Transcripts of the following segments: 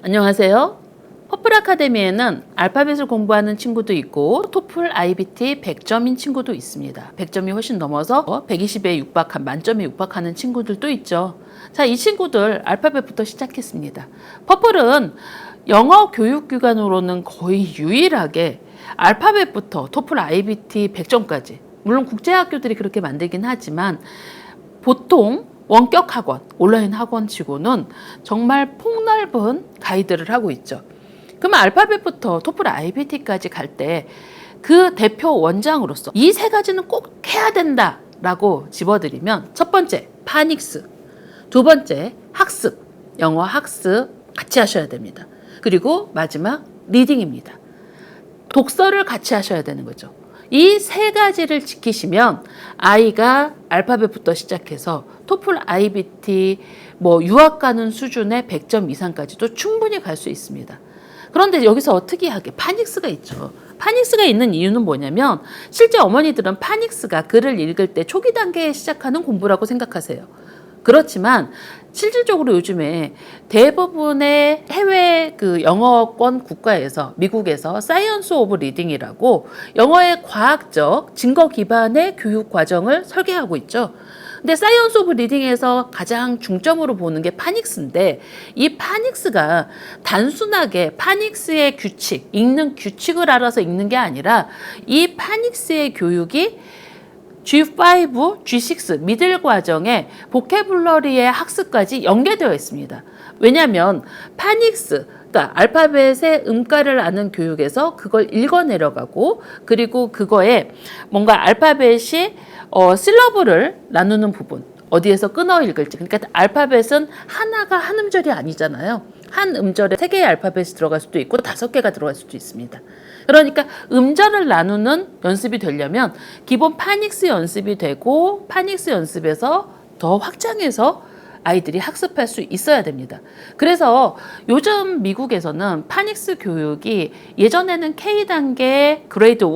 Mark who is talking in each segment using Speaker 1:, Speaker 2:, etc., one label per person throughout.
Speaker 1: 안녕하세요. 퍼플 아카데미에는 알파벳을 공부하는 친구도 있고 토플 IBT 100점인 친구도 있습니다. 100점이 훨씬 넘어서 120에 육박한 만점에 육박하는 친구들도 있죠. 자, 이 친구들 알파벳부터 시작했습니다. 퍼플은 영어 교육기관으로는 거의 유일하게 알파벳부터 토플 IBT 100점까지, 물론 국제학교들이 그렇게 만들긴 하지만 보통 원격 학원, 온라인 학원치고는 정말 폭넓은 가이드를 하고 있죠. 그럼 알파벳부터 토플 IBT까지 갈 때 그 대표 원장으로서 이 세 가지는 꼭 해야 된다라고 집어드리면, 첫 번째 파닉스, 두 번째 학습, 영어 학습 같이 하셔야 됩니다. 그리고 마지막 리딩입니다. 독서를 같이 하셔야 되는 거죠. 이 세 가지를 지키시면 아이가 알파벳부터 시작해서 토플 IBT 유학 가는 수준의 100점 이상까지도 충분히 갈 수 있습니다. 그런데 여기서 어떻게 하게? 파닉스가 있죠. 파닉스가 있는 이유는 뭐냐면, 실제 어머니들은 파닉스가 글을 읽을 때 초기 단계에 시작하는 공부라고 생각하세요. 그렇지만 실질적으로 요즘에 대부분의 해외 영어권 국가에서, 미국에서 사이언스 오브 리딩이라고 영어의 과학적 증거 기반의 교육 과정을 설계하고 있죠. 근데 사이언스 오브 리딩에서 가장 중점으로 보는 게 파닉스인데, 이 파닉스가 단순하게 파닉스의 규칙, 읽는 규칙을 알아서 읽는 게 아니라 이 파닉스의 교육이 G5, G6 미들 과정에 보캐블러리의 학습까지 연계되어 있습니다. 왜냐하면 파닉스, 그러니까 알파벳의 음가를 아는 교육에서 그걸 읽어내려가고, 그리고 그거에 뭔가 알파벳이 실러블을 나누는 부분, 어디에서 끊어 읽을지, 그러니까 알파벳은 하나가 한 음절이 아니잖아요. 한 음절에 3개의 알파벳이 들어갈 수도 있고 5개가 들어갈 수도 있습니다. 그러니까 음절을 나누는 연습이 되려면 기본 파닉스 연습이 되고, 파닉스 연습에서 더 확장해서 아이들이 학습할 수 있어야 됩니다. 그래서 요즘 미국에서는 파닉스 교육이 예전에는 K단계 그레이드 1,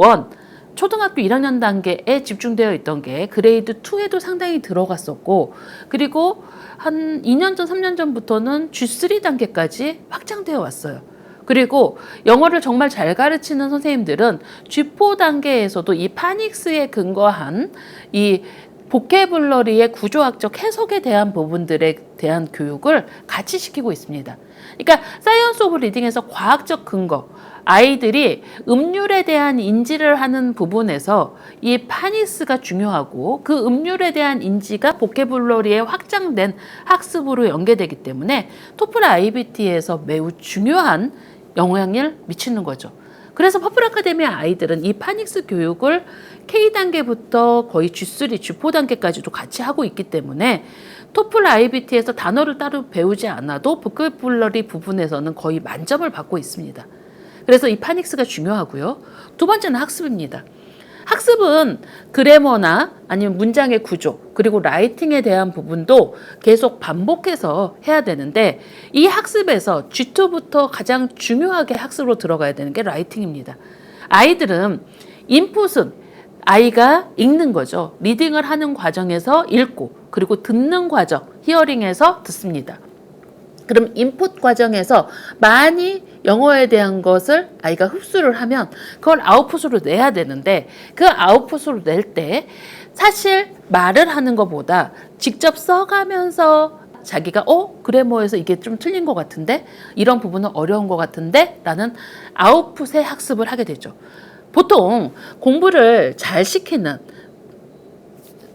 Speaker 1: 초등학교 1학년 단계에 집중되어 있던 게 그레이드 2에도 상당히 들어갔었고, 그리고 한 2년 전, 3년 전부터는 G3 단계까지 확장되어 왔어요. 그리고 영어를 정말 잘 가르치는 선생님들은 G4 단계에서도 이 파닉스에 근거한 이 보캐블러리의 구조학적 해석에 대한 부분들에 대한 교육을 같이 시키고 있습니다. 그러니까 사이언스 오브 리딩에서 과학적 근거, 아이들이 음률에 대한 인지를 하는 부분에서 이 파닉스가 중요하고, 그 음률에 대한 인지가 보캐블러리에 확장된 학습으로 연계되기 때문에 토플 IBT에서 매우 중요한 영향을 미치는 거죠. 그래서 퍼플 아카데미 아이들은 이 파닉스 교육을 K단계부터 거의 G3, G4 단계까지도 같이 하고 있기 때문에 토플 IBT에서 단어를 따로 배우지 않아도 보캐블러리 부분에서는 거의 만점을 받고 있습니다. 그래서 이 파닉스가 중요하고요. 두 번째는 학습입니다. 학습은 그래머나 아니면 문장의 구조, 그리고 라이팅에 대한 부분도 계속 반복해서 해야 되는데, 이 학습에서 G2부터 가장 중요하게 학습으로 들어가야 되는 게 라이팅입니다. 아이들은 인풋은 아이가 읽는 거죠. 리딩을 하는 과정에서 읽고, 그리고 듣는 과정, 히어링에서 듣습니다. 그럼 인풋 과정에서 많이 영어에 대한 것을 아이가 흡수를 하면 그걸 아웃풋으로 내야 되는데, 그 아웃풋으로 낼 때 사실 말을 하는 것보다 직접 써가면서 자기가 그래머에서 이게 좀 틀린 것 같은데, 이런 부분은 어려운 것 같은데 라는 아웃풋의 학습을 하게 되죠. 보통 공부를 잘 시키는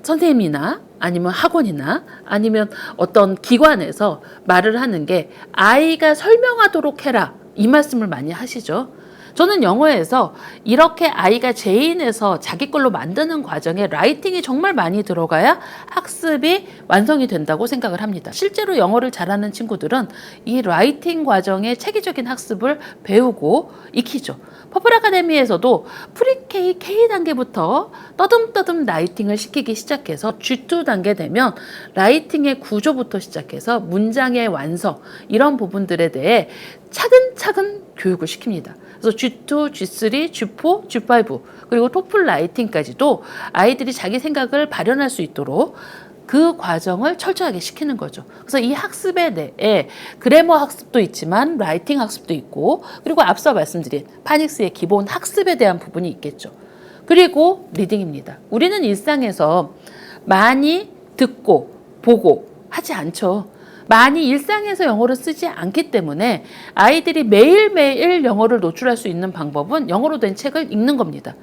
Speaker 1: 선생님이나 아니면 학원이나 아니면 어떤 기관에서 말을 하는 게 아이가 설명하도록 해라, 이 말씀을 많이 하시죠. 저는 영어에서 이렇게 아이가 제인해서 자기 걸로 만드는 과정에 라이팅이 정말 많이 들어가야 학습이 완성이 된다고 생각을 합니다. 실제로 영어를 잘하는 친구들은 이 라이팅 과정의 체계적인 학습을 배우고 익히죠. 퍼플 아카데미에서도 프리-K, K단계부터 떠듬떠듬 라이팅을 시키기 시작해서 G2 단계 되면 라이팅의 구조부터 시작해서 문장의 완성, 이런 부분들에 대해 차근차근 교육을 시킵니다. 그래서 G2, G3, G4, G5 그리고 토플 라이팅까지도 아이들이 자기 생각을 발현할 수 있도록 그 과정을 철저하게 시키는 거죠. 그래서 이 학습에 대해 그래머 학습도 있지만 라이팅 학습도 있고, 그리고 앞서 말씀드린 파닉스의 기본 학습에 대한 부분이 있겠죠. 그리고 리딩입니다. 우리는 일상에서 많이 듣고 보고 하지 않죠. 많이 일상에서 영어를 쓰지 않기 때문에 아이들이 매일매일 영어를 노출할 수 있는 방법은 영어로 된 책을 읽는 겁니다.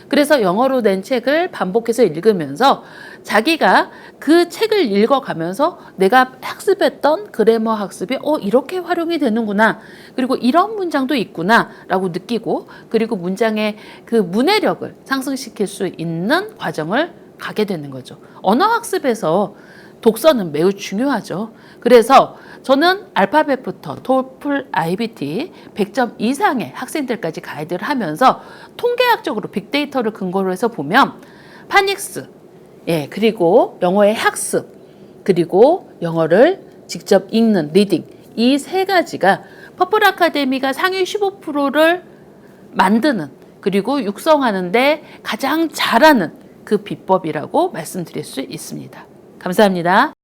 Speaker 1: 그래서 영어로 된 책을 반복해서 읽으면서 자기가 그 책을 읽어가면서 내가 학습했던 그래머 학습이 이렇게 활용이 되는구나, 그리고 이런 문장도 있구나 라고 느끼고, 그리고 문장의 그 문해력을 상승시킬 수 있는 과정을 가게 되는 거죠. 언어 학습에서 독서는 매우 중요하죠. 그래서 저는 알파벳부터 토플, IBT 100점 이상의 학생들까지 가이드를 하면서 통계학적으로 빅데이터를 근거로 해서 보면 파닉스, 그리고 영어의 학습, 그리고 영어를 직접 읽는 리딩, 이 세 가지가 퍼플 아카데미가 상위 15%를 만드는, 그리고 육성하는데 가장 잘하는 그 비법이라고 말씀드릴 수 있습니다. 감사합니다.